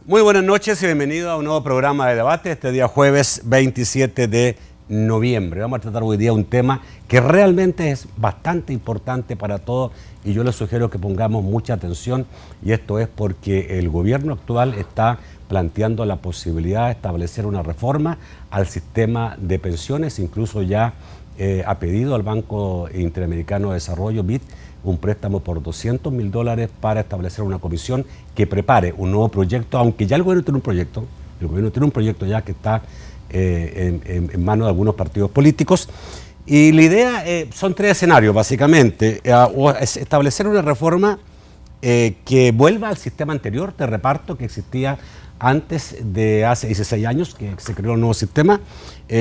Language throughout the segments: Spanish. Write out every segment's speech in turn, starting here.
Muy buenas noches y bienvenido a un nuevo programa de debate este día jueves 27 de noviembre. Vamos a tratar hoy día un tema que realmente es bastante importante para todos y yo les sugiero que pongamos mucha atención, y esto es porque el gobierno actual está planteando la posibilidad de establecer una reforma al sistema de pensiones. Incluso ya ha pedido al Banco Interamericano de Desarrollo, BID, un préstamo por $200.000 para establecer una comisión que prepare un nuevo proyecto, aunque ya el gobierno tiene un proyecto ya que está en manos de algunos partidos políticos. Y la idea son tres escenarios, básicamente. Establecer una reforma que vuelva al sistema anterior de reparto que existía antes de hace 16 años, que se creó un nuevo sistema,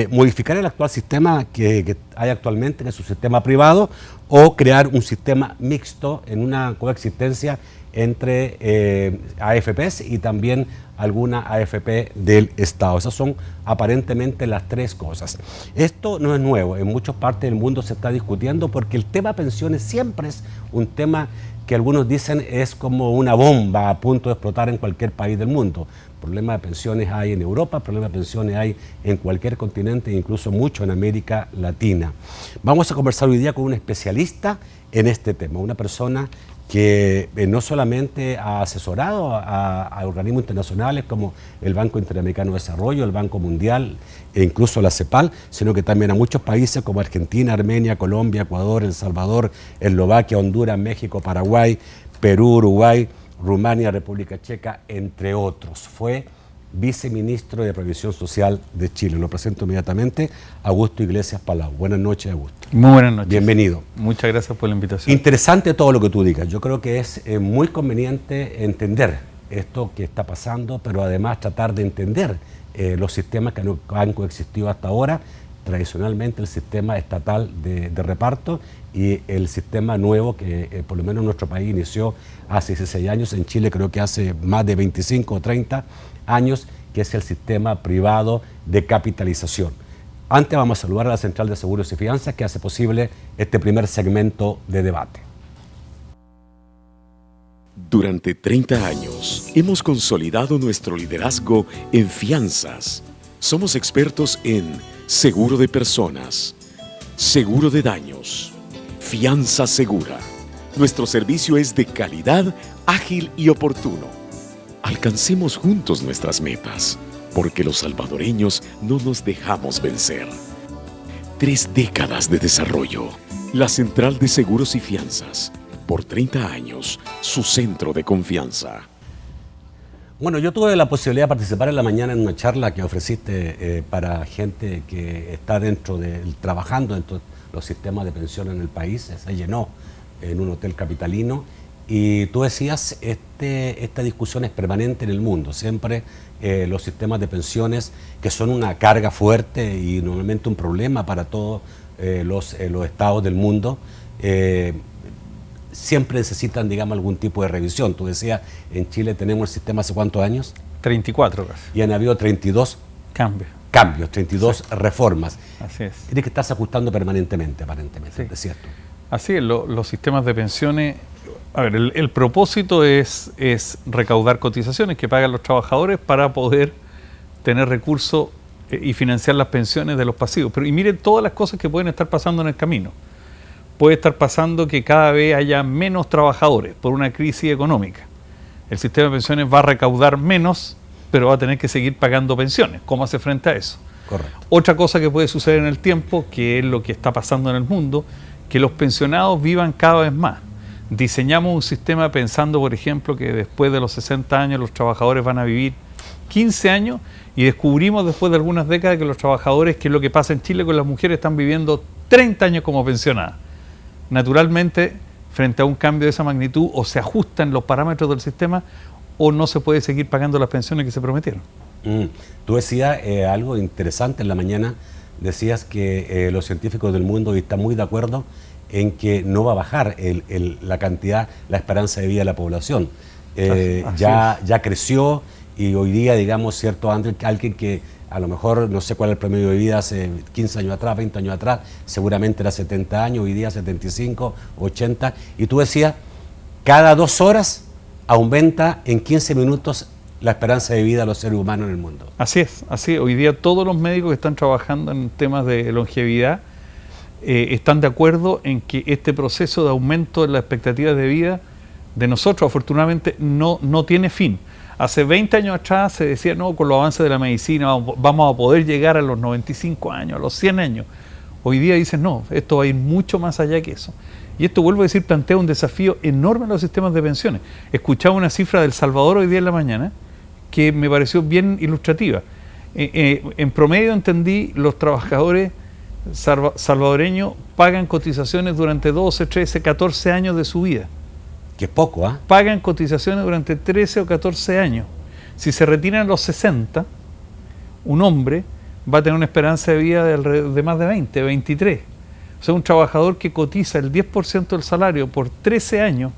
modificar el actual sistema que hay actualmente, que es un sistema privado, o crear un sistema mixto en una coexistencia entre AFPs y también alguna AFP del Estado. Esas son aparentemente las tres cosas. Esto no es nuevo, en muchas partes del mundo se está discutiendo porque el tema pensiones siempre es un tema que algunos dicen es como una bomba a punto de explotar en cualquier país del mundo. Problemas de pensiones hay en Europa, problemas de pensiones hay en cualquier continente, incluso mucho en América Latina. Vamos a conversar hoy día con un especialista en este tema, una persona que no solamente ha asesorado a organismos internacionales como el Banco Interamericano de Desarrollo, el Banco Mundial e incluso la CEPAL, sino que también a muchos países como Argentina, Armenia, Colombia, Ecuador, El Salvador, Eslovaquia, Honduras, México, Paraguay, Perú, Uruguay, Rumania, República Checa, entre otros. Fue viceministro de Previsión Social de Chile. Lo presento inmediatamente, Augusto Iglesias Palau. Buenas noches, Augusto. Muy buenas noches. Bienvenido. Muchas gracias por la invitación. Interesante todo lo que tú digas. Yo creo que es muy conveniente entender esto que está pasando, pero además tratar de entender los sistemas que han coexistido hasta ahora, tradicionalmente el sistema estatal de reparto y el sistema nuevo que por lo menos en nuestro país inició hace 16 años, en Chile creo que hace más de 25 o 30 años, que es el sistema privado de capitalización. Antes vamos a saludar a la Central de Seguros y Fianzas que hace posible este primer segmento de debate. Durante 30 años hemos consolidado nuestro liderazgo en fianzas. Somos expertos en seguro de personas, seguro de daños, fianza segura. Nuestro servicio es de calidad, ágil y oportuno. Alcancemos juntos nuestras metas, porque los salvadoreños no nos dejamos vencer. 3 décadas de desarrollo. La Central de Seguros y Fianzas. Por 30 años, su centro de confianza. Bueno, yo tuve la posibilidad de participar en la mañana en una charla que ofreciste para gente que está trabajando dentro de los sistemas de pensión en el país. Se llenó en un hotel capitalino y tú decías, esta discusión es permanente en el mundo. Siempre los sistemas de pensiones, que son una carga fuerte y normalmente un problema para todos los estados del mundo, siempre necesitan, digamos, algún tipo de revisión. Tú decías, en Chile tenemos el sistema hace ¿cuántos años? 34 casi. Y han habido 32 cambios, 32 sí. Reformas. Así es. Tienes que estarse ajustando permanentemente, aparentemente, sí. ¿Es cierto? Así es, los sistemas de pensiones, a ver, el propósito es recaudar cotizaciones que pagan los trabajadores para poder tener recursos y financiar las pensiones de los pasivos. Pero y miren todas las cosas que pueden estar pasando en el camino. Puede estar pasando que cada vez haya menos trabajadores por una crisis económica. El sistema de pensiones va a recaudar menos, pero va a tener que seguir pagando pensiones. ¿Cómo hace frente a eso? Correcto. Otra cosa que puede suceder en el tiempo, que es lo que está pasando en el mundo, que los pensionados vivan cada vez más. Diseñamos un sistema pensando, por ejemplo, que después de los 60 años los trabajadores van a vivir 15 años y descubrimos después de algunas décadas que los trabajadores, que es lo que pasa en Chile con las mujeres, están viviendo 30 años como pensionadas. Naturalmente, frente a un cambio de esa magnitud, o se ajustan los parámetros del sistema o no se puede seguir pagando las pensiones que se prometieron. Tú decías algo interesante en la mañana, decías que los científicos del mundo están muy de acuerdo en que no va a bajar la cantidad, la esperanza de vida de la población. Ya creció y hoy día, digamos, cierto, alguien que a lo mejor, no sé cuál es el promedio de vida hace 15 años atrás, 20 años atrás, seguramente era 70 años, hoy día 75, 80, y tú decías, cada 2 horas aumenta en 15 minutos la esperanza de vida de los seres humanos en el mundo. Así es, así es. Hoy día todos los médicos que están trabajando en temas de longevidad están de acuerdo en que este proceso de aumento de las expectativas de vida de nosotros, afortunadamente, no tiene fin. Hace 20 años atrás se decía, no, con los avances de la medicina vamos a poder llegar a los 95 años, a los 100 años. Hoy día dicen, no, esto va a ir mucho más allá que eso. Y esto, vuelvo a decir, plantea un desafío enorme a los sistemas de pensiones. Escuchaba una cifra del Salvador hoy día en la mañana que me pareció bien ilustrativa. En promedio, entendí, los trabajadores salvadoreños pagan cotizaciones durante 12, 13, 14 años de su vida. Que es poco, ¿ah? Pagan cotizaciones durante 13 o 14 años. Si se retiran a los 60, un hombre va a tener una esperanza de vida de más de 20, 23. O sea, un trabajador que cotiza el 10% del salario por 13 años,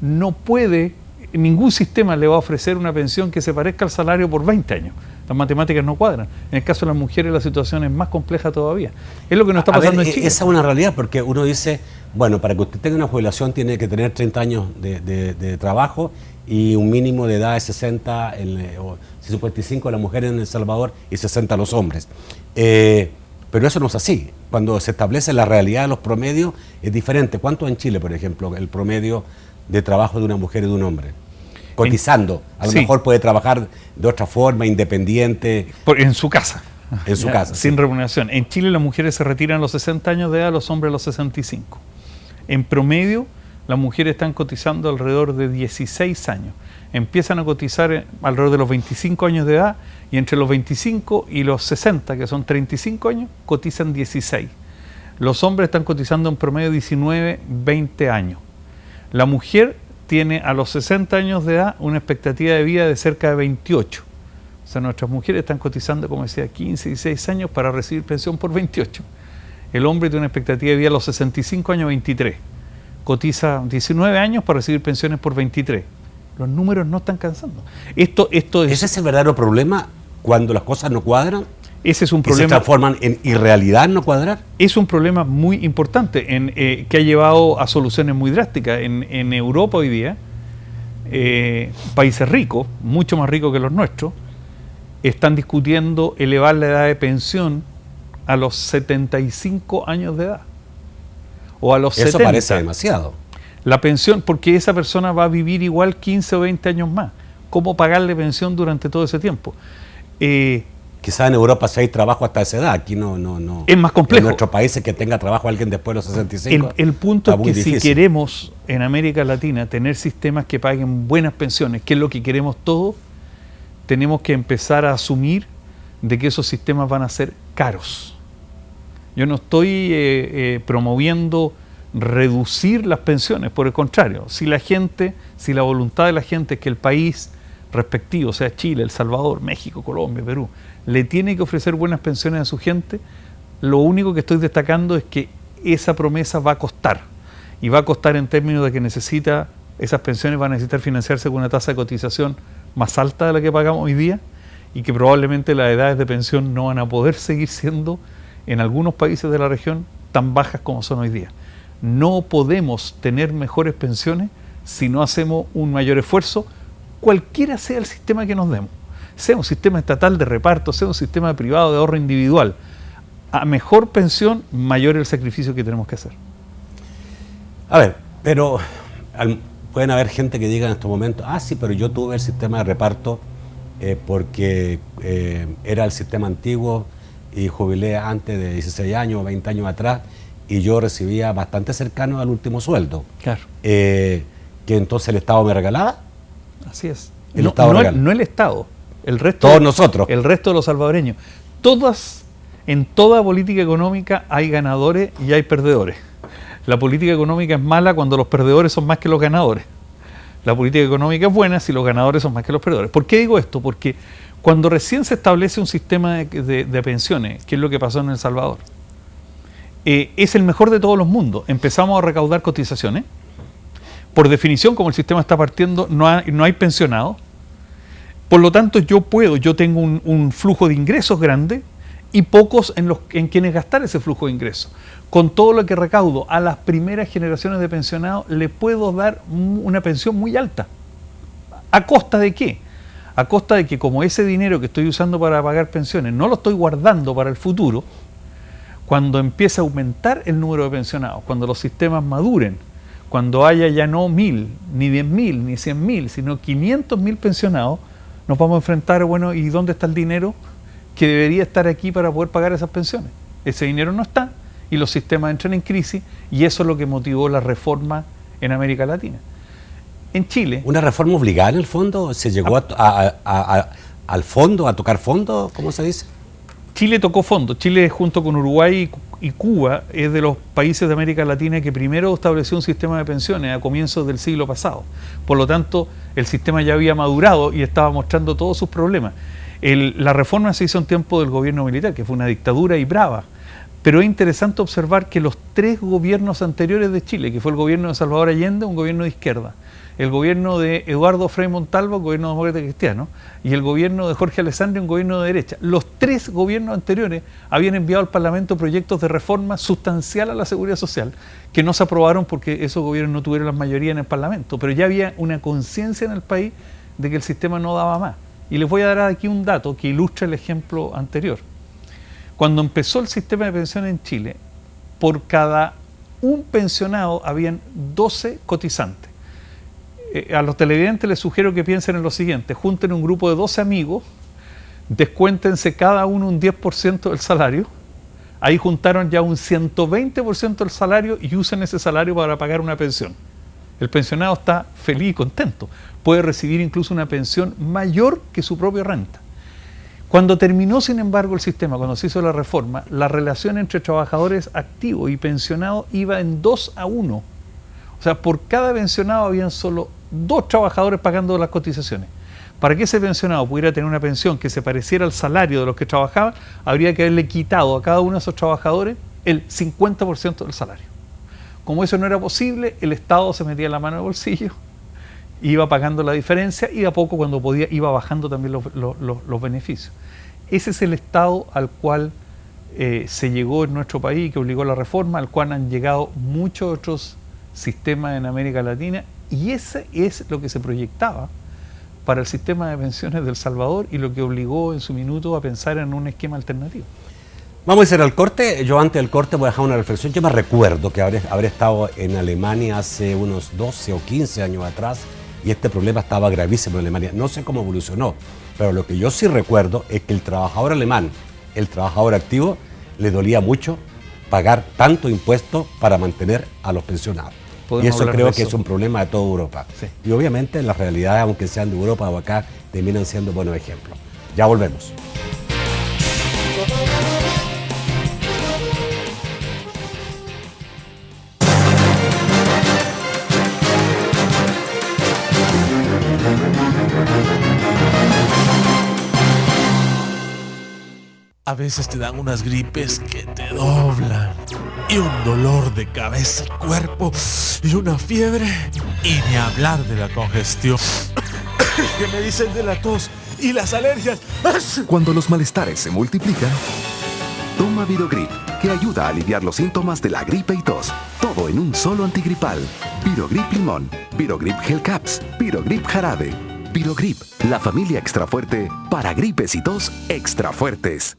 no puede, ningún sistema le va a ofrecer una pensión que se parezca al salario por 20 años. Las matemáticas no cuadran. En el caso de las mujeres la situación es más compleja todavía. Es lo que nos está pasando en Chile. Esa es una realidad, porque uno dice, bueno, para que usted tenga una jubilación tiene que tener 30 años de trabajo y un mínimo de edad de 60, o 55 las mujeres en El Salvador y 60 los hombres. Pero eso no es así. Cuando se establece la realidad de los promedios es diferente. ¿Cuánto en Chile, por ejemplo, el promedio de trabajo de una mujer y de un hombre? Cotizando. A lo mejor puede trabajar de otra forma, independiente. En su casa. En su casa. Sin remuneración. En Chile las mujeres se retiran a los 60 años de edad, los hombres a los 65. En promedio, las mujeres están cotizando alrededor de 16 años. Empiezan a cotizar alrededor de los 25 años de edad y entre los 25 y los 60, que son 35 años, cotizan 16. Los hombres están cotizando en promedio 19, 20 años. La mujer tiene a los 60 años de edad una expectativa de vida de cerca de 28. O sea, nuestras mujeres están cotizando, como decía, 15, 16 años para recibir pensión por 28. El hombre tiene una expectativa de vida a los 65 años, 23. Cotiza 19 años para recibir pensiones por 23. Los números no están cansando. Esto es... ¿Ese es el verdadero problema cuando las cosas no cuadran? Ese es un ¿Y problema, se transforman en irrealidad no cuadrar? Es un problema muy importante que ha llevado a soluciones muy drásticas. En Europa hoy día, países ricos, mucho más ricos que los nuestros, están discutiendo elevar la edad de pensión a los 75 años de edad. O a los 70. Eso parece demasiado. La pensión, porque esa persona va a vivir igual 15 o 20 años más. ¿Cómo pagarle pensión durante todo ese tiempo? Quizás en Europa si hay trabajo hasta esa edad, aquí no. Es más complejo. En nuestros países que tenga trabajo alguien después de los 65. El punto es que difícil. Si queremos en América Latina tener sistemas que paguen buenas pensiones, que es lo que queremos todos, tenemos que empezar a asumir de que esos sistemas van a ser caros. Yo no estoy promoviendo reducir las pensiones, por el contrario, si la voluntad de la gente es que el país respectivo, sea Chile, El Salvador, México, Colombia, Perú, le tiene que ofrecer buenas pensiones a su gente, lo único que estoy destacando es que esa promesa va a costar, y va a costar en términos de que esas pensiones van a necesitar financiarse con una tasa de cotización más alta de la que pagamos hoy día, y que probablemente las edades de pensión no van a poder seguir siendo, en algunos países de la región, tan bajas como son hoy día. No podemos tener mejores pensiones si no hacemos un mayor esfuerzo, cualquiera sea el sistema que nos demos. Sea un sistema estatal de reparto, sea un sistema privado de ahorro individual. A mejor pensión, mayor el sacrificio que tenemos que hacer. A ver, pero pueden haber gente que diga en estos momentos, sí, pero yo tuve el sistema de reparto porque era el sistema antiguo y jubilé antes de 16 años o 20 años atrás y yo recibía bastante cercano al último sueldo. Claro. Que entonces el Estado me regalaba. Así es. No el Estado, el resto. Todos nosotros. El resto de los salvadoreños. En toda política económica hay ganadores y hay perdedores. La política económica es mala cuando los perdedores son más que los ganadores. La política económica es buena si los ganadores son más que los perdedores. ¿Por qué digo esto? Porque cuando recién se establece un sistema de pensiones, que es lo que pasó en El Salvador, es el mejor de todos los mundos. Empezamos a recaudar cotizaciones. Por definición, como el sistema está partiendo, no hay pensionados. Por lo tanto, yo tengo un flujo de ingresos grande y pocos en quienes gastar ese flujo de ingresos. Con todo lo que recaudo a las primeras generaciones de pensionados, le puedo dar una pensión muy alta. ¿A costa de qué? a costa de que como ese dinero que estoy usando para pagar pensiones no lo estoy guardando para el futuro, cuando empiece a aumentar el número de pensionados, cuando los sistemas maduren, cuando haya ya no 1.000, ni 10.000, ni 100.000, sino 500.000 pensionados, nos vamos a enfrentar, bueno, ¿y dónde está el dinero que debería estar aquí para poder pagar esas pensiones? Ese dinero no está y los sistemas entran en crisis, y eso es lo que motivó la reforma en América Latina. En Chile... ¿Una reforma obligada en el fondo? ¿Se llegó al fondo, a tocar fondo, cómo se dice? Chile tocó fondo. Chile, junto con Uruguay y Cuba, es de los países de América Latina que primero estableció un sistema de pensiones a comienzos del siglo pasado. Por lo tanto, el sistema ya había madurado y estaba mostrando todos sus problemas. La reforma se hizo en tiempo del gobierno militar, que fue una dictadura y brava. Pero es interesante observar que los 3 gobiernos anteriores de Chile, que fue el gobierno de Salvador Allende, un gobierno de izquierda, el gobierno de Eduardo Frei Montalva, un gobierno demócrata cristiano, y el gobierno de Jorge Alessandri, un gobierno de derecha. Los 3 gobiernos anteriores habían enviado al Parlamento proyectos de reforma sustancial a la seguridad social, que no se aprobaron porque esos gobiernos no tuvieron la mayoría en el Parlamento, pero ya había una conciencia en el país de que el sistema no daba más. Y les voy a dar aquí un dato que ilustra el ejemplo anterior. Cuando empezó el sistema de pensiones en Chile, por cada un pensionado habían 12 cotizantes. A los televidentes les sugiero que piensen en lo siguiente: junten un grupo de 12 amigos, descuéntense cada uno un 10% del salario, ahí juntaron ya un 120% del salario y usen ese salario para pagar una pensión. El pensionado está feliz y contento, puede recibir incluso una pensión mayor que su propia renta. Cuando terminó, sin embargo, el sistema, cuando se hizo la reforma, la relación entre trabajadores activos y pensionados iba en 2-1. O sea, por cada pensionado habían solo 2 trabajadores pagando las cotizaciones. Para que ese pensionado pudiera tener una pensión que se pareciera al salario de los que trabajaban, habría que haberle quitado a cada uno de esos trabajadores el 50% del salario. Como eso no era posible, el Estado se metía la mano en el bolsillo, iba pagando la diferencia y de a poco, cuando podía, iba bajando también los beneficios. Ese es el estado al cual se llegó en nuestro país, que obligó la reforma, al cual han llegado muchos otros sistemas en América Latina, y ese es lo que se proyectaba para el sistema de pensiones de El Salvador y lo que obligó en su minuto a pensar en un esquema alternativo. Vamos a hacer el corte. Yo antes del corte voy a dejar una reflexión. Yo me recuerdo que habré estado en Alemania hace unos 12 o 15 años atrás, y este problema estaba gravísimo en Alemania. No sé cómo evolucionó, pero lo que yo sí recuerdo es que el trabajador alemán, el trabajador activo, le dolía mucho pagar tanto impuesto para mantener a los pensionados. Y eso creo que es un problema de toda Europa. Sí. Y obviamente las realidades, aunque sean de Europa o acá, terminan siendo buenos ejemplos. Ya volvemos. A veces te dan unas gripes que te doblan, y un dolor de cabeza y cuerpo, y una fiebre, y ni hablar de la congestión. ¿Qué me dicen de la tos y las alergias? Cuando los malestares se multiplican, toma Virogrip, que ayuda a aliviar los síntomas de la gripe y tos. Todo en un solo antigripal. Virogrip Limón, Virogrip Gel Caps, Virogrip Jarabe. Virogrip, la familia extra fuerte para gripes y tos extra fuertes.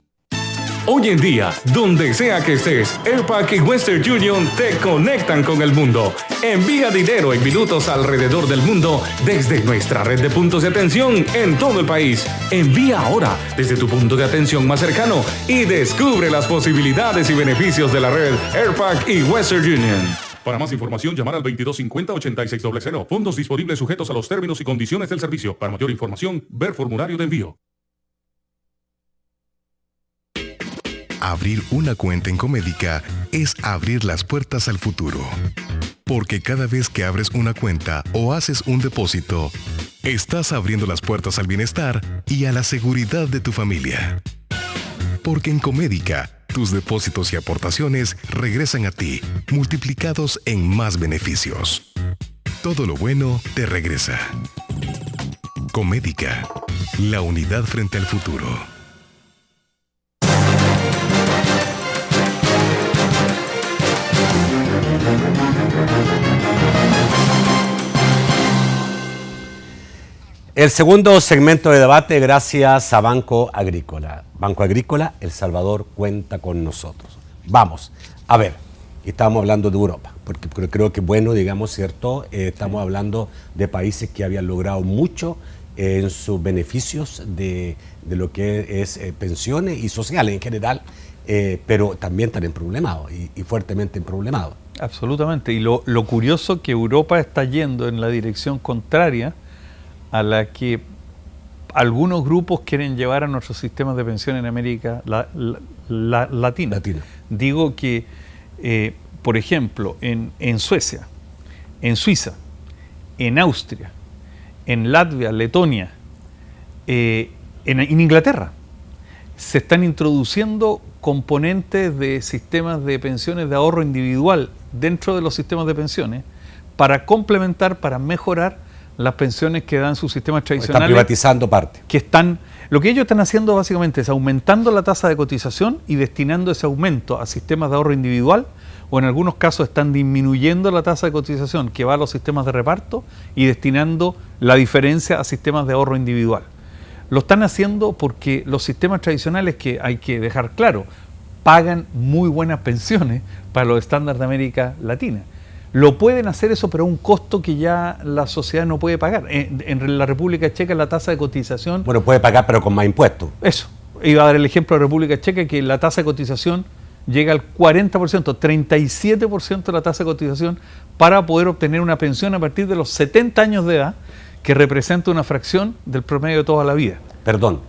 Hoy en día, donde sea que estés, Airpac y Western Union te conectan con el mundo. Envía dinero en minutos alrededor del mundo desde nuestra red de puntos de atención en todo el país. Envía ahora desde tu punto de atención más cercano y descubre las posibilidades y beneficios de la red Airpac y Western Union. Para más información, llamar al 2250-8600. Fondos disponibles sujetos a los términos y condiciones del servicio. Para mayor información, ver formulario de envío. Abrir una cuenta en Comédica es abrir las puertas al futuro. Porque cada vez que abres una cuenta o haces un depósito, estás abriendo las puertas al bienestar y a la seguridad de tu familia. Porque en Comédica, tus depósitos y aportaciones regresan a ti, multiplicados en más beneficios. Todo lo bueno te regresa. Comédica, la unidad frente al futuro. El segundo segmento de debate, gracias a Banco Agrícola. Banco Agrícola, El Salvador cuenta con nosotros. Vamos, a ver, estábamos hablando de Europa, porque creo que bueno, digamos, ¿cierto? Estamos hablando de países que habían logrado mucho en sus beneficios de lo que es pensiones y sociales en general, pero también están emproblemados y fuertemente emproblemados. Absolutamente, y lo curioso que Europa está yendo en la dirección contraria a la que algunos grupos quieren llevar a nuestros sistemas de pensión en América Latina. Digo que, por ejemplo, en Suecia, en Suiza, en Austria, en Latvia, Letonia, en Inglaterra, se están introduciendo componentes de sistemas de pensiones de ahorro individual dentro de los sistemas de pensiones para complementar, para mejorar las pensiones que dan sus sistemas tradicionales. Están privatizando parte. Lo que ellos están haciendo básicamente es aumentando la tasa de cotización y destinando ese aumento a sistemas de ahorro individual, o en algunos casos están disminuyendo la tasa de cotización que va a los sistemas de reparto y destinando la diferencia a sistemas de ahorro individual. Lo están haciendo porque los sistemas tradicionales, que hay que dejar claro, pagan muy buenas pensiones para los estándares de América Latina. Lo pueden hacer eso, pero a un costo que ya la sociedad no puede pagar. En la República Checa la tasa de cotización... Bueno, puede pagar, pero con más impuestos. Eso. Iba a dar el ejemplo de República Checa, que la tasa de cotización llega al 40%, 37% de la tasa de cotización para poder obtener una pensión a partir de los 70 años de edad, que representa una fracción del promedio de toda la vida. Perdón,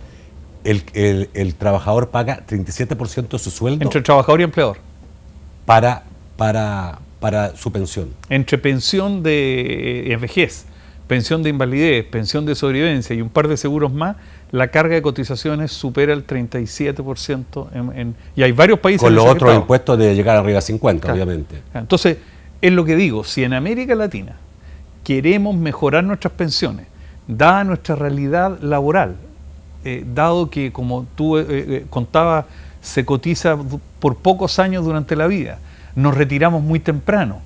el trabajador paga 37% de su sueldo... Entre trabajador y empleador. Para su pensión. Entre pensión de vejez, pensión de invalidez, pensión de sobrevivencia y un par de seguros más, la carga de cotizaciones supera el 37% y hay varios países... Con los otros impuestos de llegar arriba a 50, claro, obviamente. Entonces, es lo que digo, si en América Latina queremos mejorar nuestras pensiones, dada nuestra realidad laboral, dado que, como tú contabas, se cotiza por pocos años durante la vida, nos retiramos muy temprano.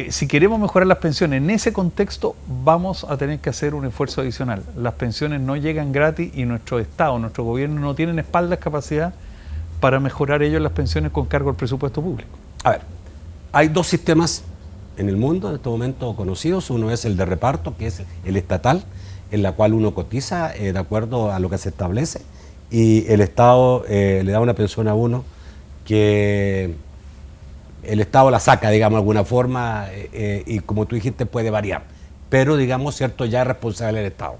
Si queremos mejorar las pensiones en ese contexto, vamos a tener que hacer un esfuerzo adicional. Las pensiones no llegan gratis y nuestro Estado, nuestro gobierno no tienen espaldas, capacidad para mejorar ellos las pensiones con cargo al presupuesto público. A ver, hay dos sistemas en el mundo en este momento conocidos. Uno es el de reparto, que es el estatal, en la cual uno cotiza de acuerdo a lo que se establece, y el Estado le da una pensión a uno que el Estado la saca, digamos, de alguna forma, y como tú dijiste, puede variar. Pero, digamos, cierto, ya es responsable del Estado.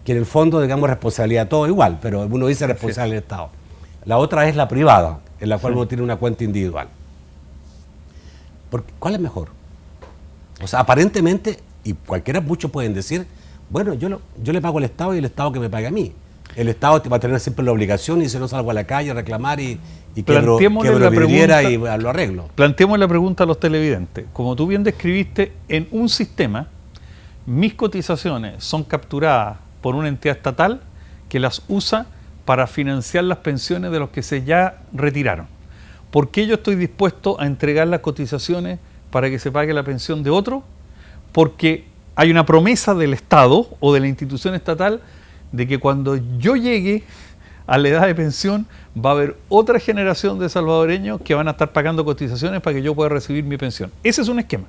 Que en el fondo, digamos, responsabilidad todo igual, pero uno dice responsable del Estado. La otra es la privada, en la cual uno tiene una cuenta individual. ¿Cuál es mejor? O sea, aparentemente, y muchos pueden decir, bueno, yo le pago al Estado y el Estado que me pague a mí. El Estado va a tener siempre la obligación, y si no salgo a la calle a reclamar y quiebro vidriera y lo arreglo. Planteemos la pregunta a los televidentes. Como tú bien describiste, en un sistema, mis cotizaciones son capturadas por una entidad estatal que las usa para financiar las pensiones de los que se ya retiraron. ¿Por qué yo estoy dispuesto a entregar las cotizaciones para que se pague la pensión de otro? Porque hay una promesa del Estado o de la institución estatal de que cuando yo llegue a la edad de pensión va a haber otra generación de salvadoreños que van a estar pagando cotizaciones para que yo pueda recibir mi pensión. Ese es un esquema.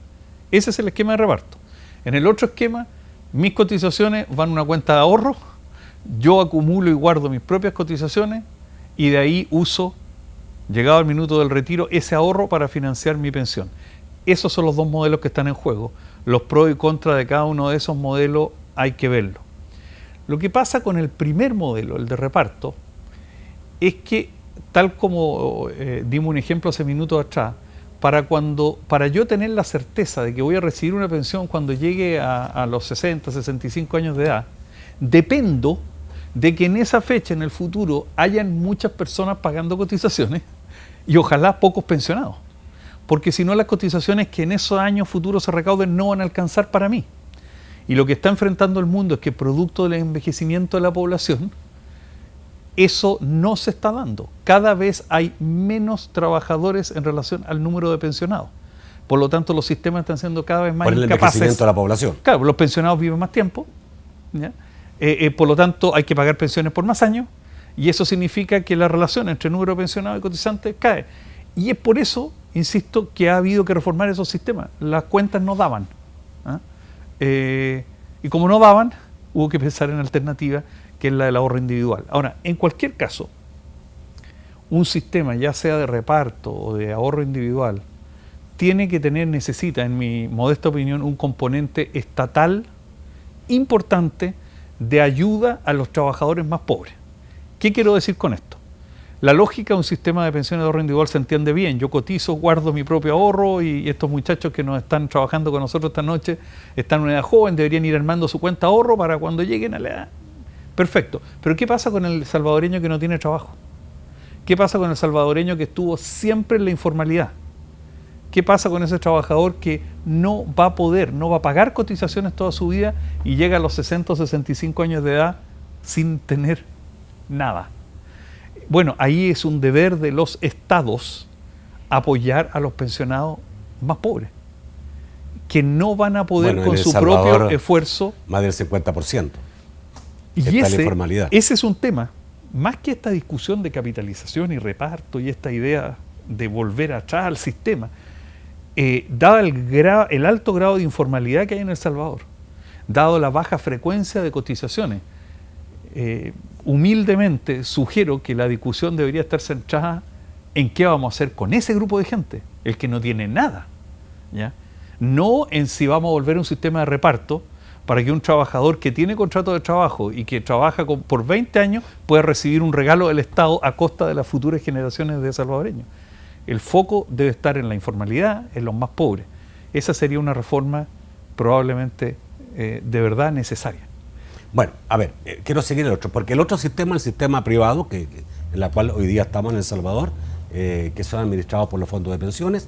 Ese es el esquema de reparto. En el otro esquema, mis cotizaciones van a una cuenta de ahorro, yo acumulo y guardo mis propias cotizaciones y de ahí uso, llegado al minuto del retiro, ese ahorro para financiar mi pensión. Esos son los dos modelos que están en juego. Los pros y contras de cada uno de esos modelos hay que verlo. Lo que pasa con el primer modelo, el de reparto, es que, tal como dimos un ejemplo hace minutos atrás, para yo tener la certeza de que voy a recibir una pensión cuando llegue a los 60, 65 años de edad, dependo de que en esa fecha, en el futuro, hayan muchas personas pagando cotizaciones y ojalá pocos pensionados. Porque si no, las cotizaciones que en esos años futuros se recauden no van a alcanzar para mí. Y lo que está enfrentando el mundo es que, producto del envejecimiento de la población, eso no se está dando. Cada vez hay menos trabajadores en relación al número de pensionados. Por lo tanto, los sistemas están siendo cada vez más incapaces. Por el envejecimiento de la población. Claro, los pensionados viven más tiempo ¿ya? Por lo tanto, hay que pagar pensiones por más años y eso significa que la relación entre número de pensionados y cotizantes cae. Y es por eso, insisto, que ha habido que reformar esos sistemas. Las cuentas no daban. Y como no daban, hubo que pensar en alternativa, que es la del ahorro individual. Ahora, en cualquier caso, un sistema, ya sea de reparto o de ahorro individual, necesita, en mi modesta opinión, un componente estatal importante de ayuda a los trabajadores más pobres. ¿Qué quiero decir con esto? La lógica de un sistema de pensiones de ahorro individual se entiende bien. Yo cotizo, guardo mi propio ahorro y estos muchachos que nos están trabajando con nosotros esta noche están en una edad joven, deberían ir armando su cuenta de ahorro para cuando lleguen a la edad. Perfecto. Pero ¿qué pasa con el salvadoreño que no tiene trabajo? ¿Qué pasa con el salvadoreño que estuvo siempre en la informalidad? ¿Qué pasa con ese trabajador que no va a pagar cotizaciones toda su vida y llega a los 60 o 65 años de edad sin tener nada? Bueno, ahí es un deber de los estados apoyar a los pensionados más pobres, que no van a poder con su propio esfuerzo. Más del 50%. Y está la informalidad. Ese es un tema, más que esta discusión de capitalización y reparto y esta idea de volver atrás al sistema, dado el alto grado de informalidad que hay en El Salvador, dado la baja frecuencia de cotizaciones, humildemente sugiero que la discusión debería estar centrada en qué vamos a hacer con ese grupo de gente, el que no tiene nada, ¿ya? No en si vamos a volver a un sistema de reparto para que un trabajador que tiene contrato de trabajo y que trabaja por 20 años pueda recibir un regalo del Estado a costa de las futuras generaciones de salvadoreños. El foco debe estar en la informalidad, en los más pobres. Esa sería una reforma probablemente de verdad necesaria. Bueno, a ver, quiero seguir el otro, porque el otro sistema, el sistema privado, en la cual hoy día estamos en El Salvador, que son administrados por los fondos de pensiones,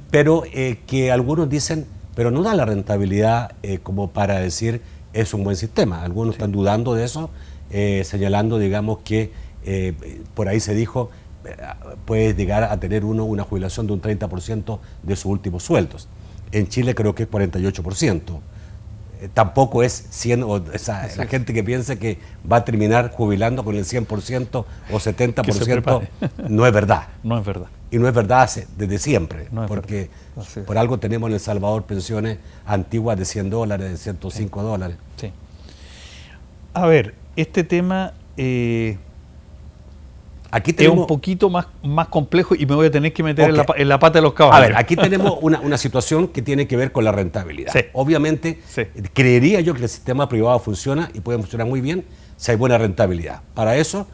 pero que algunos dicen, pero no da la rentabilidad como para decir es un buen sistema. Algunos están dudando de eso, señalando, digamos, que por ahí se dijo, puede llegar a tener una jubilación de un 30% de sus últimos sueldos. En Chile creo que es 48%. Tampoco es 100, la gente que piensa que va a terminar jubilando con el 100% o 70%, no es verdad. No es verdad. Y no es verdad desde siempre, no es porque por algo tenemos en El Salvador pensiones antiguas de $100, de $105. Sí. A ver, este tema aquí tenemos, es un poquito más complejo y me voy a tener que meter en la pata de los caballos. A ver, aquí tenemos una situación que tiene que ver con la rentabilidad. Sí. Obviamente, creería yo que el sistema privado funciona y puede funcionar muy bien si hay buena rentabilidad. Para eso,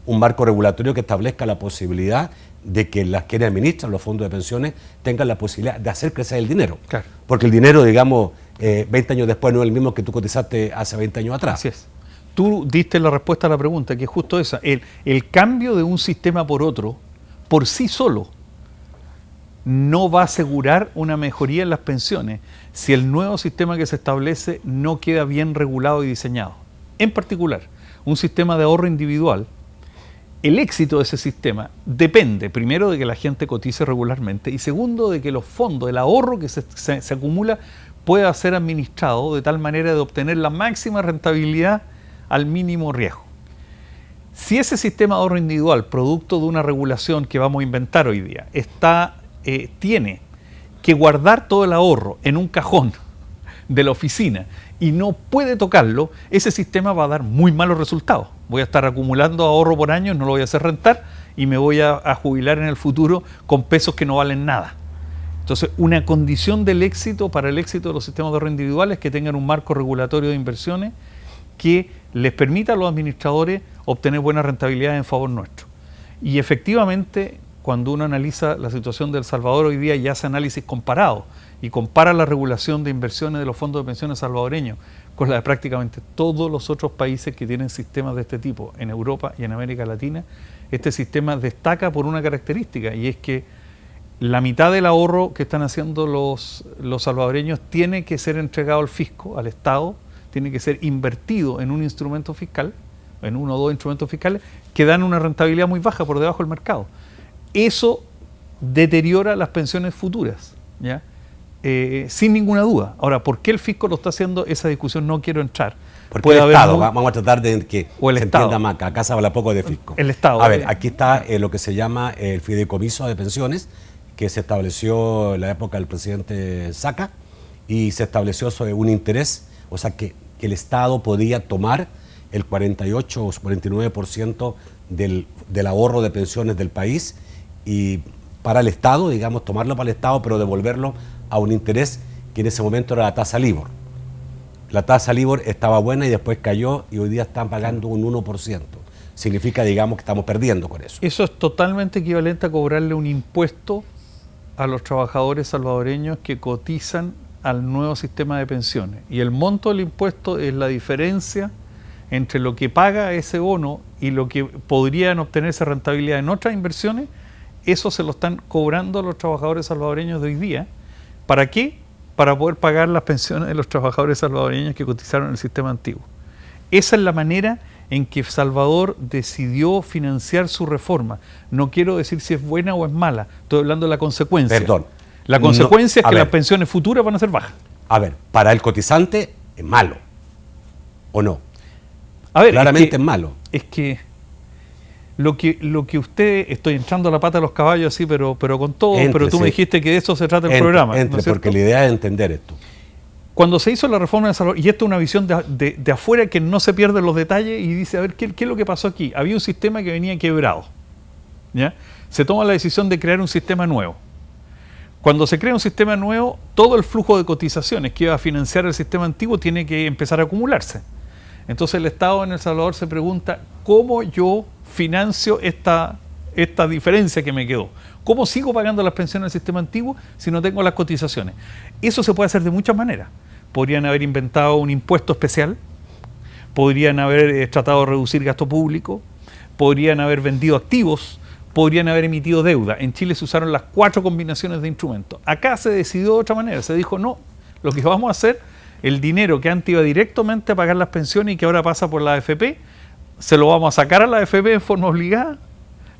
un marco regulatorio que establezca la posibilidad de que quienes administran los fondos de pensiones tengan la posibilidad de hacer crecer el dinero. Claro. Porque el dinero, digamos, 20 años después no es el mismo que tú cotizaste hace 20 años atrás. Así es. Tú diste la respuesta a la pregunta, que es justo esa. El cambio de un sistema por otro, por sí solo, no va a asegurar una mejoría en las pensiones si el nuevo sistema que se establece no queda bien regulado y diseñado. En particular, un sistema de ahorro individual, el éxito de ese sistema depende, primero, de que la gente cotice regularmente y segundo, de que los fondos, el ahorro que se acumula, pueda ser administrado de tal manera de obtener la máxima rentabilidad al mínimo riesgo. Si ese sistema de ahorro individual, producto de una regulación que vamos a inventar hoy día, tiene que guardar todo el ahorro en un cajón de la oficina y no puede tocarlo, ese sistema va a dar muy malos resultados. Voy a estar acumulando ahorro por años, no lo voy a hacer rentar y me voy a jubilar en el futuro con pesos que no valen nada. Entonces, una condición del éxito para el éxito de los sistemas de ahorro individuales es que tengan un marco regulatorio de inversiones que les permita a los administradores obtener buena rentabilidad en favor nuestro. Y efectivamente, cuando uno analiza la situación de El Salvador hoy día y hace análisis comparado y compara la regulación de inversiones de los fondos de pensiones salvadoreños con la de prácticamente todos los otros países que tienen sistemas de este tipo en Europa y en América Latina, este sistema destaca por una característica y es que la mitad del ahorro que están haciendo los salvadoreños tiene que ser entregado al fisco, al Estado, tiene que ser invertido en un instrumento fiscal, en uno o dos instrumentos fiscales, que dan una rentabilidad muy baja por debajo del mercado. Eso deteriora las pensiones futuras, ¿ya? Sin ninguna duda. Ahora, ¿por qué el fisco lo está haciendo? Esa discusión no quiero entrar, Porque puede el haber Estado, vamos a tratar de que o el se Estado. entienda más, que acá se habla poco de fisco. El Estado. A ver, aquí está lo que se llama el fideicomiso de pensiones, que se estableció en la época del presidente Saca, y se estableció sobre un interés, o sea que el Estado podía tomar el 48 o 49% del ahorro de pensiones del país y para el Estado, digamos, tomarlo para el Estado, pero devolverlo a un interés que en ese momento era la tasa LIBOR. La tasa LIBOR estaba buena y después cayó y hoy día están pagando un 1%. Significa, digamos, que estamos perdiendo con eso. Eso es totalmente equivalente a cobrarle un impuesto a los trabajadores salvadoreños que cotizan al nuevo sistema de pensiones. Y el monto del impuesto es la diferencia entre lo que paga ese bono y lo que podrían obtenerse rentabilidad en otras inversiones. Eso se lo están cobrando los trabajadores salvadoreños de hoy día. ¿Para qué? Para poder pagar las pensiones de los trabajadores salvadoreños que cotizaron en el sistema antiguo. Esa es la manera en que Salvador decidió financiar su reforma. No quiero decir si es buena o es mala, estoy hablando de la consecuencia. Perdón. La consecuencia es que ver, las pensiones futuras van a ser bajas. A ver, para el cotizante es malo, ¿o no? A ver, claramente es malo. Es que lo que usted, estoy entrando a la pata de los caballos así, pero con todo, pero tú me dijiste que de eso se trata el programa. ¿no es porque la idea es entender esto. Cuando se hizo la reforma de Salvador, y esto es una visión de afuera que no se pierden los detalles y dice, a ver, ¿qué es lo que pasó aquí? Había un sistema que venía quebrado, ¿ya? Se toma la decisión de crear un sistema nuevo. Cuando se crea un sistema nuevo, todo el flujo de cotizaciones que iba a financiar el sistema antiguo tiene que empezar a acumularse. Entonces el Estado en El Salvador se pregunta, ¿cómo yo financio esta diferencia que me quedó? ¿Cómo sigo pagando las pensiones del sistema antiguo si no tengo las cotizaciones? Eso se puede hacer de muchas maneras. Podrían haber inventado un impuesto especial, podrían haber tratado de reducir gasto público, podrían haber vendido activos, podrían haber emitido deuda. En Chile se usaron las 4 combinaciones de instrumentos. Acá se decidió de otra manera. Se dijo, no, lo que vamos a hacer, el dinero que antes iba directamente a pagar las pensiones y que ahora pasa por la AFP, se lo vamos a sacar a la AFP en forma obligada,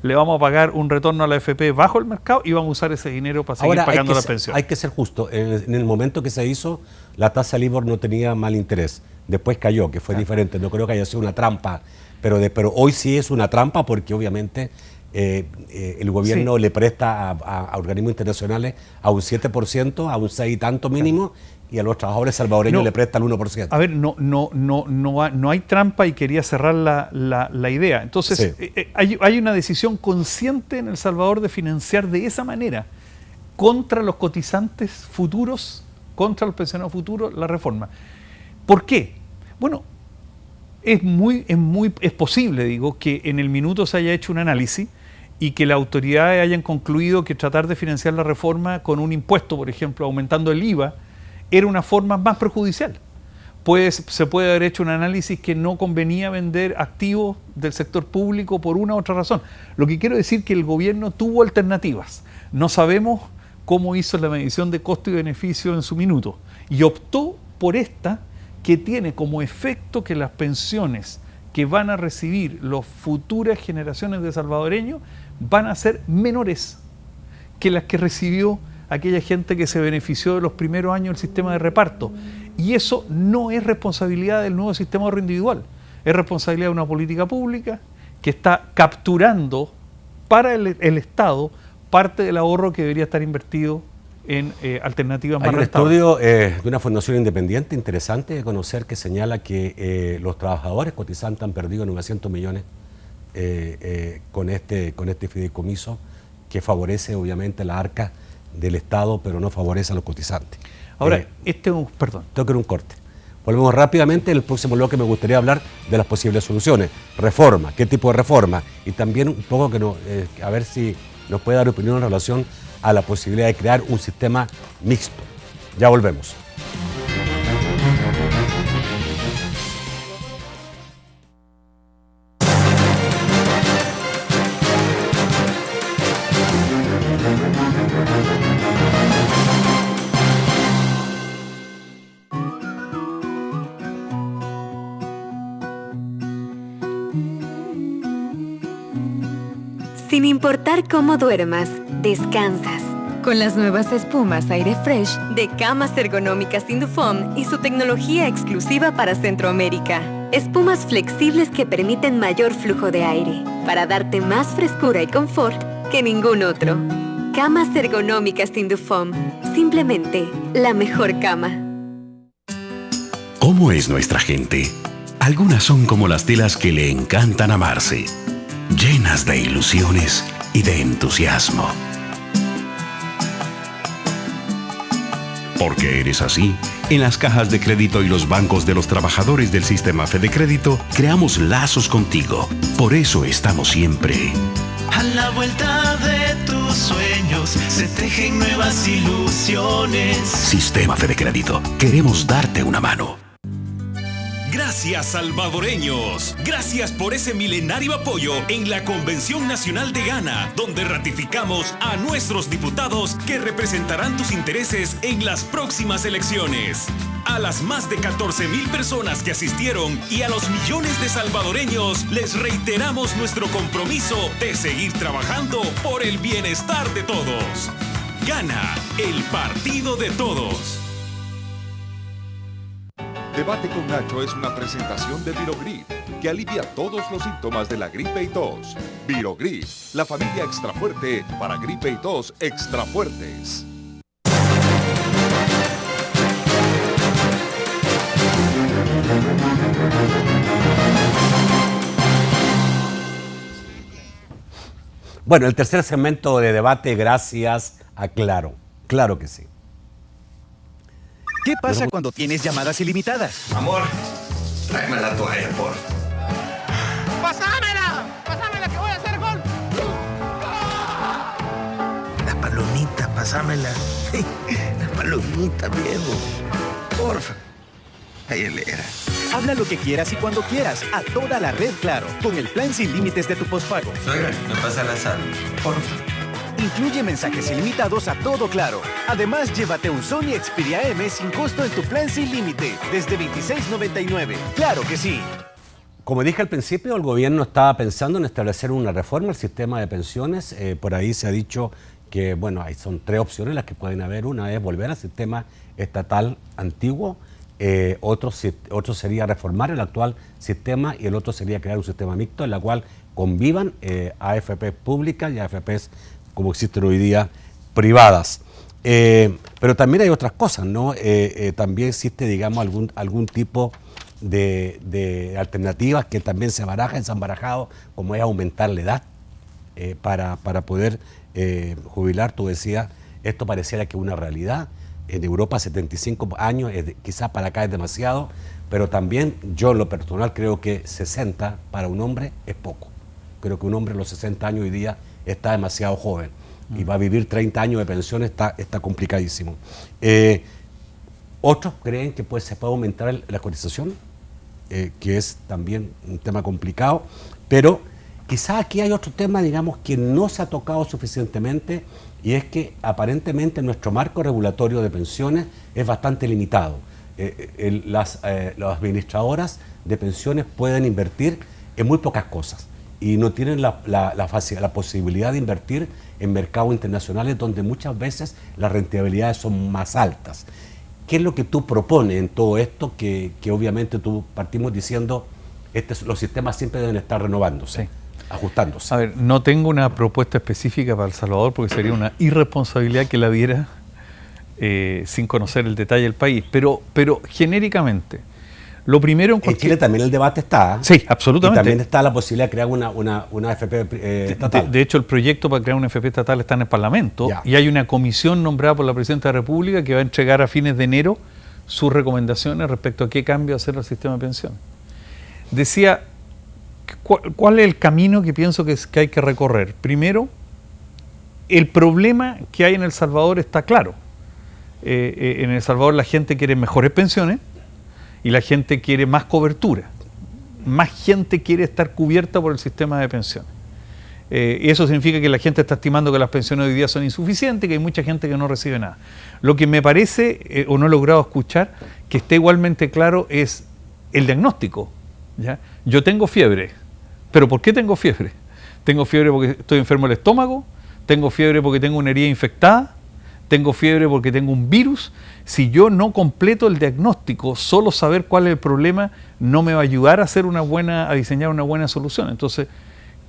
le vamos a pagar un retorno a la AFP bajo el mercado y vamos a usar ese dinero para seguir pagando las pensiones. Hay que ser justo. En el momento que se hizo, la tasa LIBOR no tenía mal interés. Después cayó, que fue diferente. No creo que haya sido una trampa, pero hoy sí es una trampa porque obviamente el gobierno le presta a organismos internacionales a un 7%, a un 6 y tanto mínimo, y a los trabajadores salvadoreños le presta el 1%. A ver, no hay trampa y quería cerrar la idea. Entonces, hay una decisión consciente en El Salvador de financiar de esa manera contra los cotizantes futuros, contra los pensionados futuros, la reforma. ¿Por qué? Bueno, es posible, digo, que en el minuto se haya hecho un análisis y que las autoridades hayan concluido que tratar de financiar la reforma con un impuesto, por ejemplo, aumentando el IVA, era una forma más perjudicial. Se puede haber hecho un análisis que no convenía vender activos del sector público por una u otra razón. Lo que quiero decir es que el gobierno tuvo alternativas. No sabemos cómo hizo la medición de costo y beneficio en su minuto. Y optó por esta que tiene como efecto que las pensiones que van a recibir las futuras generaciones de salvadoreños van a ser menores que las que recibió aquella gente que se benefició de los primeros años del sistema de reparto. Y eso no es responsabilidad del nuevo sistema de ahorro individual, es responsabilidad de una política pública que está capturando para el Estado parte del ahorro que debería estar invertido en alternativas más rentables. Hay un estudio de una fundación independiente interesante de conocer que señala que los trabajadores cotizantes han perdido 900 millones con este fideicomiso que favorece obviamente la arca del Estado, pero no favorece a los cotizantes. Ahora, perdón. Tengo que ir a un corte. Volvemos rápidamente. En el próximo bloque me gustaría hablar de las posibles soluciones. Reforma, qué tipo de reforma. Y también un poco a ver si nos puede dar opinión en relación a la posibilidad de crear un sistema mixto. Ya volvemos. Sin importar cómo duermas, descansas. Con las nuevas espumas Aire Fresh de Camas Ergonómicas Indufom y su tecnología exclusiva para Centroamérica. Espumas flexibles que permiten mayor flujo de aire para darte más frescura y confort que ningún otro. Camas Ergonómicas Indufom. Simplemente la mejor cama. ¿Cómo es nuestra gente? Algunas son como las telas que le encantan amarse, llenas de ilusiones y de entusiasmo. Porque eres así, en las cajas de crédito y los bancos de los trabajadores del sistema FedeCrédito creamos lazos contigo. Por eso estamos siempre a la vuelta de tus sueños, se tejen nuevas ilusiones. Sistema FedeCrédito, queremos darte una mano. Gracias, salvadoreños. Gracias por ese milenario apoyo en la Convención Nacional de Ghana, donde ratificamos a nuestros diputados que representarán tus intereses en las próximas elecciones. A las más de 14,000 personas que asistieron y a los millones de salvadoreños les reiteramos nuestro compromiso de seguir trabajando por el bienestar de todos. Ghana, el partido de todos. Debate con Nacho es una presentación de Virogrip, que alivia todos los síntomas de la gripe y tos. Virogrip, la familia extra fuerte para gripe y tos extra fuertes. Bueno, el tercer segmento de debate, gracias a Claro. Claro que sí. ¿Qué pasa cuando tienes llamadas ilimitadas? Amor, tráeme la toalla, por. ¡Pásamela! ¡Pásamela que voy a hacer gol! Las palomitas, pásamela. Las palomitas, viejo. Porfa. Ahí él era. Habla lo que quieras y cuando quieras, a toda la red Claro, con el plan sin límites de tu pospago. Oiga, me pasa la sal, porfa. Incluye mensajes ilimitados a todo Claro. Además, llévate un Sony Xperia M sin costo en tu plan sin límite, desde $26.99. ¡Claro que sí! Como dije al principio, el gobierno estaba pensando en establecer una reforma al sistema de pensiones. Por ahí se ha dicho que, bueno, son tres opciones las que pueden haber. Una es volver al sistema estatal antiguo, otro sería reformar el actual sistema y el otro sería crear un sistema mixto en la cual convivan AFP públicas y AFPs como existen hoy día, privadas. Pero también hay otras cosas, ¿no? También existe, digamos, algún tipo de alternativas que también se han barajado, como es aumentar la edad para poder jubilar. Tú decías, esto pareciera que es una realidad. En Europa 75 años, quizás para acá es demasiado, pero también yo en lo personal creo que 60 para un hombre es poco. Creo que un hombre a los 60 años hoy día está demasiado joven y va a vivir 30 años de pensión, está complicadísimo. Otros creen que se puede aumentar la cotización, que es también un tema complicado, pero quizás aquí hay otro tema, digamos, que no se ha tocado suficientemente, y es que aparentemente nuestro marco regulatorio de pensiones es bastante limitado. Las administradoras de pensiones pueden invertir en muy pocas cosas y no tienen la posibilidad de invertir en mercados internacionales donde muchas veces las rentabilidades son más altas. ¿Qué es lo que tú propones en todo esto? Que obviamente tú partimos diciendo los sistemas siempre deben estar renovándose, sí, ajustándose. A ver, no tengo una propuesta específica para El Salvador porque sería una irresponsabilidad que la diera sin conocer el detalle del país, pero genéricamente, lo primero en Chile también el debate está. Sí, absolutamente. Y también está la posibilidad de crear una FP estatal. De hecho, el proyecto para crear una FP estatal está en el Parlamento y hay una comisión nombrada por la Presidenta de la República que va a entregar a fines de enero sus recomendaciones respecto a qué cambio hacer al sistema de pensiones. Decía, ¿cuál es el camino que pienso que hay que recorrer? Primero, el problema que hay en El Salvador está claro. En El Salvador la gente quiere mejores pensiones y la gente quiere más cobertura. Más gente quiere estar cubierta por el sistema de pensiones. Y eso significa que la gente está estimando que las pensiones hoy día son insuficientes, que hay mucha gente que no recibe nada. Lo que me parece, o no he logrado escuchar, que esté igualmente claro es el diagnóstico, ¿ya? Yo tengo fiebre, pero ¿por qué tengo fiebre? Tengo fiebre porque estoy enfermo del estómago, tengo fiebre porque tengo una herida infectada, tengo fiebre porque tengo un virus. Si yo no completo el diagnóstico, solo saber cuál es el problema no me va a ayudar a diseñar una buena solución. Entonces,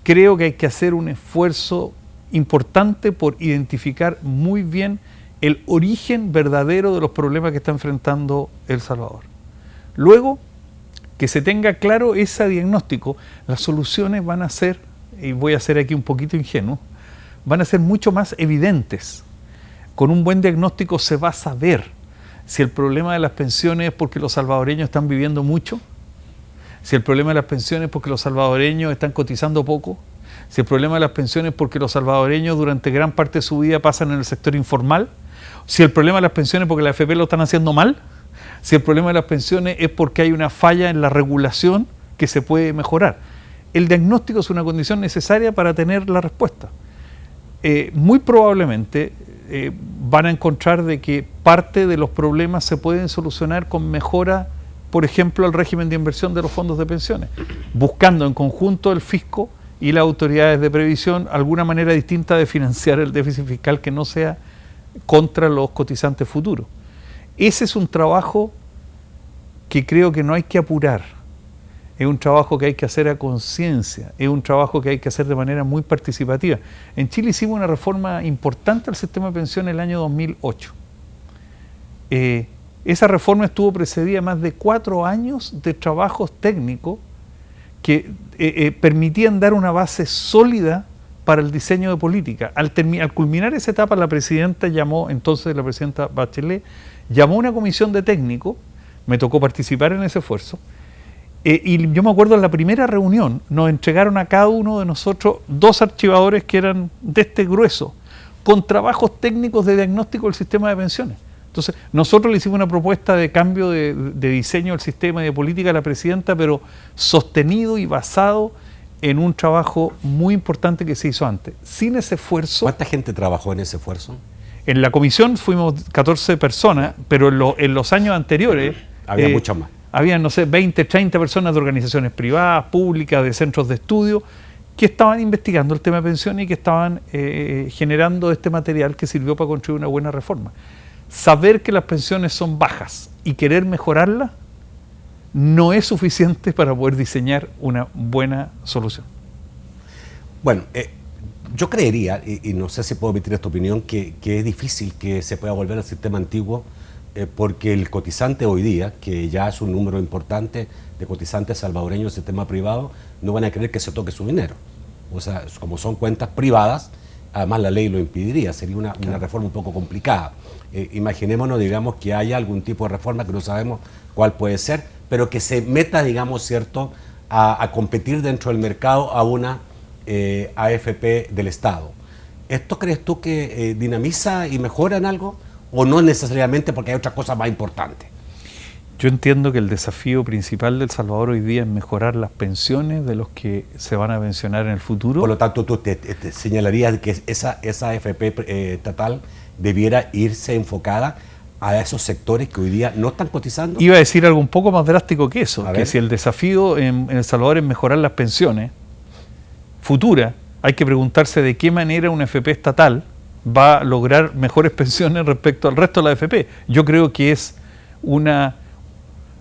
creo que hay que hacer un esfuerzo importante por identificar muy bien el origen verdadero de los problemas que está enfrentando El Salvador. Luego, que se tenga claro ese diagnóstico, las soluciones van a ser, y voy a ser aquí un poquito ingenuo, van a ser mucho más evidentes. Con un buen diagnóstico se va a saber si el problema de las pensiones es porque los salvadoreños están viviendo mucho, si el problema de las pensiones es porque los salvadoreños están cotizando poco, si el problema de las pensiones es porque los salvadoreños durante gran parte de su vida pasan en el sector informal, si el problema de las pensiones es porque la AFP lo están haciendo mal, si el problema de las pensiones es porque hay una falla en la regulación que se puede mejorar. El diagnóstico es una condición necesaria para tener la respuesta. Muy probablemente van a encontrar de que parte de los problemas se pueden solucionar con mejora, por ejemplo, al régimen de inversión de los fondos de pensiones, buscando en conjunto el fisco y las autoridades de previsión alguna manera distinta de financiar el déficit fiscal que no sea contra los cotizantes futuros. Ese es un trabajo que creo que no hay que apurar, es un trabajo que hay que hacer a conciencia, es un trabajo que hay que hacer de manera muy participativa. En Chile hicimos una reforma importante al sistema de pensiones en el año 2008. Esa reforma estuvo precedida de más de 4 años de trabajos técnicos que permitían dar una base sólida para el diseño de política. Al culminar esa etapa, la presidenta Bachelet llamó a una comisión de técnicos, me tocó participar en ese esfuerzo, y yo me acuerdo en la primera reunión nos entregaron a cada uno de nosotros 2 archivadores que eran de este grueso, con trabajos técnicos de diagnóstico del sistema de pensiones. Entonces, nosotros le hicimos una propuesta de cambio de diseño del sistema y de política a la presidenta, pero sostenido y basado en un trabajo muy importante que se hizo antes. Sin ese esfuerzo... ¿Cuánta gente trabajó en ese esfuerzo? En la comisión fuimos 14 personas, pero en los años anteriores... Había muchas más. Había, no sé, 20, 30 personas de organizaciones privadas, públicas, de centros de estudio, que estaban investigando el tema de pensiones y que estaban generando este material que sirvió para construir una buena reforma. Saber que las pensiones son bajas y querer mejorarlas no es suficiente para poder diseñar una buena solución. Bueno, yo creería, y no sé si puedo emitir esta opinión, que es difícil que se pueda volver al sistema antiguo, porque el cotizante hoy día, que ya es un número importante de cotizantes salvadoreños del sistema privado, no van a querer que se toque su dinero. O sea, como son cuentas privadas, además la ley lo impediría, sería una reforma un poco complicada. Imaginémonos, digamos, que haya algún tipo de reforma que no sabemos cuál puede ser, pero que se meta, digamos, cierto, a competir dentro del mercado a una AFP del Estado. ¿Esto crees tú que dinamiza y mejora en algo? ¿O no necesariamente porque hay otras cosas más importantes? Yo entiendo que el desafío principal de El Salvador hoy día es mejorar las pensiones de los que se van a pensionar en el futuro. Por lo tanto, tú te señalarías que esa AFP estatal debiera irse enfocada a esos sectores que hoy día no están cotizando. Iba a decir algo un poco más drástico que eso, que si el desafío en El Salvador es mejorar las pensiones futuras, hay que preguntarse de qué manera una AFP estatal va a lograr mejores pensiones respecto al resto de la AFP. Yo creo que es una...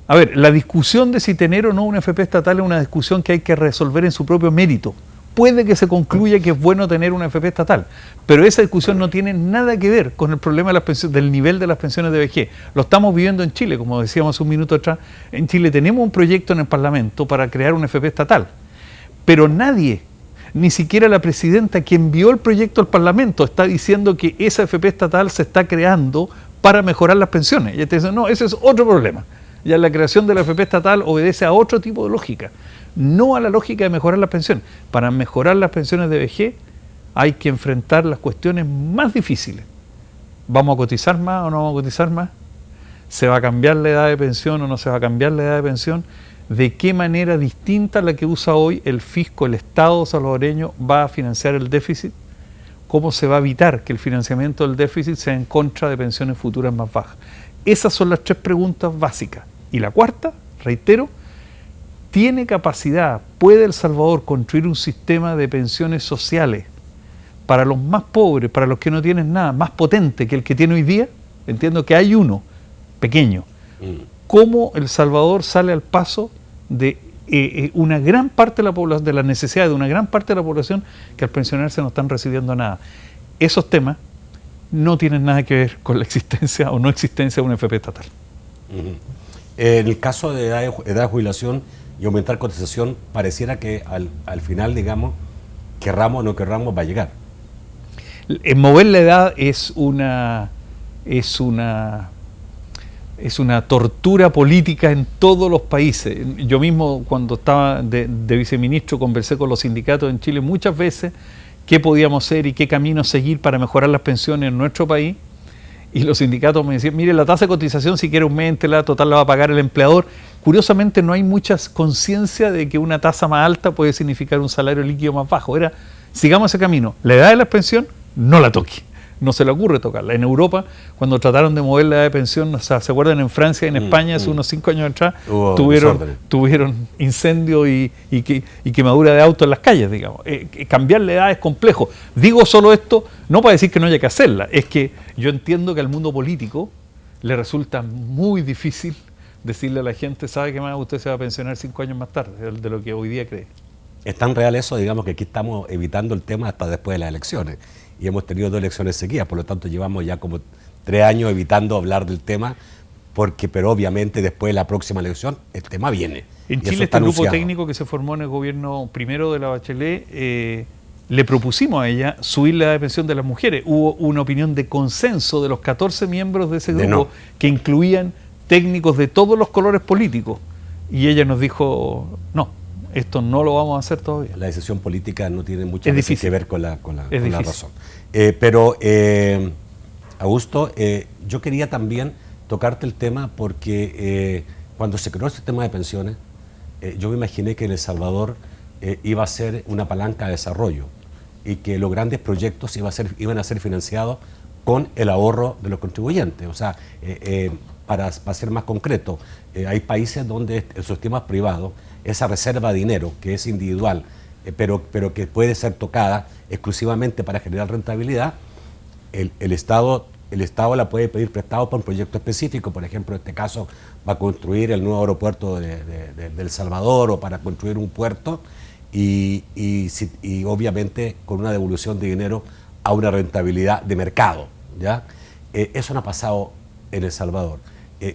A ver, la discusión de si tener o no una AFP estatal es una discusión que hay que resolver en su propio mérito. Puede que se concluya que es bueno tener una AFP estatal, pero esa discusión no tiene nada que ver con el problema de las pensiones, del nivel de las pensiones de vejez. Lo estamos viviendo en Chile, como decíamos hace un minuto atrás. En Chile tenemos un proyecto en el Parlamento para crear una AFP estatal, pero nadie, ni siquiera la presidenta que envió el proyecto al Parlamento, está diciendo que esa AFP estatal se está creando para mejorar las pensiones. Y te dicen, no, ese es otro problema. Ya la creación de la AFP estatal obedece a otro tipo de lógica, no a la lógica de mejorar las pensiones. Para mejorar las pensiones de vejez hay que enfrentar las cuestiones más difíciles. ¿Vamos a cotizar más o no vamos a cotizar más? ¿Se va a cambiar la edad de pensión o no se va a cambiar la edad de pensión? ¿De qué manera distinta a la que usa hoy el fisco, el Estado salvadoreño va a financiar el déficit? ¿Cómo se va a evitar que el financiamiento del déficit sea en contra de pensiones futuras más bajas? Esas son las 3 preguntas básicas. Y la cuarta, reitero, ¿tiene capacidad, puede El Salvador construir un sistema de pensiones sociales para los más pobres, para los que no tienen nada, más potente que el que tiene hoy día, entiendo que hay uno pequeño. ¿Cómo El Salvador sale al paso de una gran parte de la población, de la necesidad de una gran parte de la población que al pensionarse no están recibiendo nada? Esos temas no tienen nada que ver con la existencia o no existencia de una FP estatal. En el caso de edad de jubilación y aumentar cotización, pareciera que al final, digamos, querramos o no querramos, va a llegar. Mover la edad es una tortura política en todos los países. Yo mismo, cuando estaba de viceministro, conversé con los sindicatos en Chile muchas veces qué podíamos hacer y qué camino seguir para mejorar las pensiones en nuestro país. Y los sindicatos me decían, mire, la tasa de cotización, si quiere auméntela, total la va a pagar el empleador. Curiosamente, no hay mucha conciencia de que una tasa más alta puede significar un salario líquido más bajo. Sigamos ese camino. La edad de la pensión, no la toque. No se le ocurre tocarla. En Europa, cuando trataron de mover la edad de pensión, ¿se acuerdan? En Francia y en España, hace unos 5 años atrás, tuvieron incendios y quemadura de autos en las calles, digamos. Cambiar la edad es complejo. Digo solo esto, no para decir que no haya que hacerla, es que yo entiendo que al mundo político le resulta muy difícil decirle a la gente, ¿sabe qué más? Usted se va a pensionar 5 años más tarde de lo que hoy día cree. Es tan real eso, digamos, que aquí estamos evitando el tema hasta después de las elecciones. Y hemos tenido 2 elecciones seguidas, por lo tanto llevamos ya como 3 años evitando hablar del tema, pero obviamente después de la próxima elección el tema viene. En Chile este grupo técnico que se formó en el gobierno primero de la Bachelet, le propusimos a ella subir la edad de pensión de las mujeres. Hubo una opinión de consenso de los 14 miembros de ese grupo que incluían técnicos de todos los colores políticos. Y ella nos dijo, no, esto no lo vamos a hacer todavía. La decisión política no tiene muchas veces que ver con la razón. Augusto, yo quería también tocarte el tema porque cuando se creó el sistema de pensiones, yo me imaginé que en El Salvador iba a ser una palanca de desarrollo y que los grandes proyectos iban a ser financiados con el ahorro de los contribuyentes. O sea, para ser más concreto, hay países donde el sistema privado, esa reserva de dinero que es individual, pero que puede ser tocada exclusivamente para generar rentabilidad, el Estado la puede pedir prestado para un proyecto específico. Por ejemplo, en este caso va a construir el nuevo aeropuerto de El Salvador o para construir un puerto y obviamente con una devolución de dinero a una rentabilidad de mercado, ¿ya? Eso no ha pasado en El Salvador.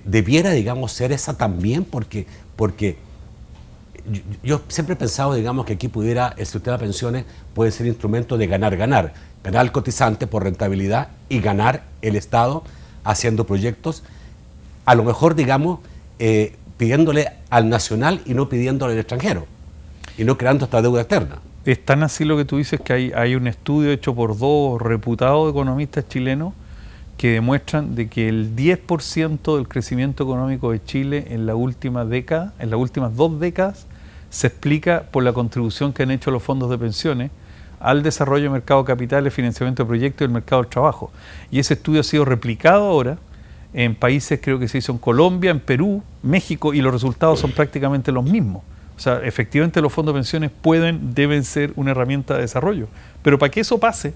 Debiera, digamos, ser esa también porque yo siempre he pensado, digamos, que aquí el sistema de pensiones puede ser instrumento de ganar el cotizante por rentabilidad y ganar el Estado haciendo proyectos, a lo mejor, digamos, pidiéndole al nacional y no pidiéndole al extranjero, y no creando esta deuda externa. Es tan así lo que tú dices que hay un estudio hecho por 2 reputados economistas chilenos que demuestran de que el 10% del crecimiento económico de Chile en la última década, en las últimas 2 décadas, se explica por la contribución que han hecho los fondos de pensiones al desarrollo del mercado de capitales, financiamiento de proyectos y el mercado del trabajo. Y ese estudio ha sido replicado ahora en países, creo que se hizo en Colombia, en Perú, México, y los resultados son prácticamente los mismos. O sea, efectivamente los fondos de pensiones deben ser una herramienta de desarrollo. Pero para que eso pase,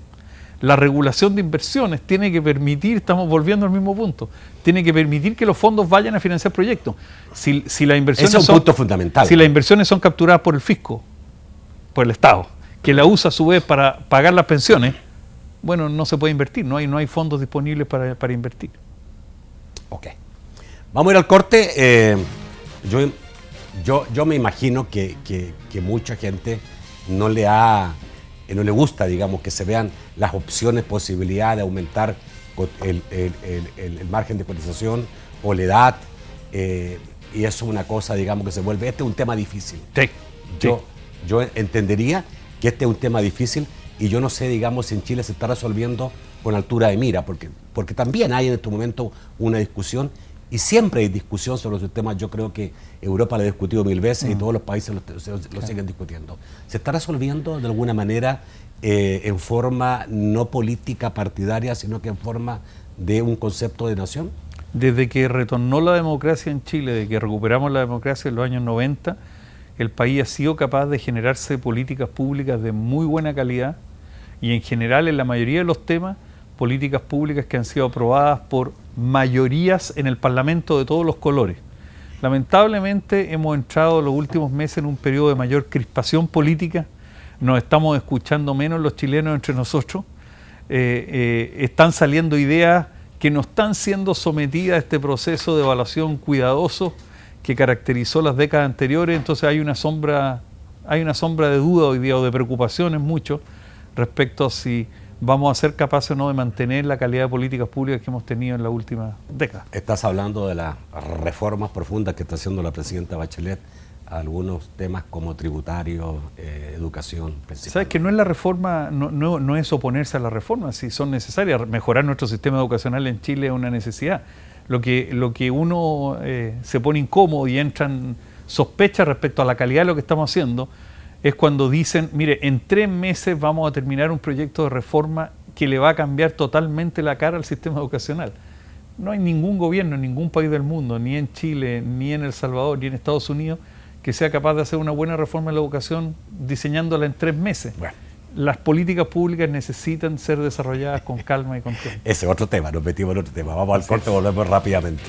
la regulación de inversiones tiene que permitir, estamos volviendo al mismo punto, tiene que permitir que los fondos vayan a financiar proyectos. Si las inversiones es un punto fundamental. Si las inversiones son capturadas por el fisco, por el Estado, que la usa a su vez para pagar las pensiones, bueno, no se puede invertir, no hay fondos disponibles para invertir. Ok. Vamos a ir al corte. Yo me imagino que mucha gente no le gusta, digamos, que se vean las opciones, posibilidades de aumentar el margen de cotización o la edad, y eso es una cosa, digamos, que se vuelve. Este es un tema difícil. Yo entendería que este es un tema difícil y yo no sé, digamos, si en Chile se está resolviendo con altura de mira, porque también hay en este momento una discusión y siempre hay discusión sobre los temas. Yo creo que Europa lo ha discutido 1000 veces y todos los países lo siguen discutiendo. ¿Se está resolviendo de alguna manera en forma no política partidaria, sino que en forma de un concepto de nación? Desde que retornó la democracia en Chile, de que recuperamos la democracia en los años 90, el país ha sido capaz de generarse políticas públicas de muy buena calidad y en general en la mayoría de los temas, políticas públicas que han sido aprobadas por mayorías en el Parlamento de todos los colores. Lamentablemente hemos entrado en los últimos meses en un periodo de mayor crispación política, nos estamos escuchando menos los chilenos entre nosotros, están saliendo ideas que no están siendo sometidas a este proceso de evaluación cuidadoso que caracterizó las décadas anteriores, entonces hay una sombra de duda hoy día o de preocupaciones mucho respecto a si vamos a ser capaces o no de mantener la calidad de políticas públicas que hemos tenido en la última década. Estás hablando de las reformas profundas que está haciendo la presidenta Bachelet, algunos temas como tributarios, educación. ¿Sabes que no es la reforma, no es oponerse a la reforma, si son necesarias? Mejorar nuestro sistema educacional en Chile es una necesidad. Lo que uno se pone incómodo y entran sospechas respecto a la calidad de lo que estamos haciendo es cuando dicen, mire, en 3 meses vamos a terminar un proyecto de reforma que le va a cambiar totalmente la cara al sistema educacional. No hay ningún gobierno en ningún país del mundo, ni en Chile, ni en El Salvador, ni en Estados Unidos, que sea capaz de hacer una buena reforma en la educación diseñándola en 3 meses. Bueno. Las políticas públicas necesitan ser desarrolladas con calma y con tiempo. Ese es otro tema, nos metimos en otro tema. Vamos al corte, volvemos rápidamente.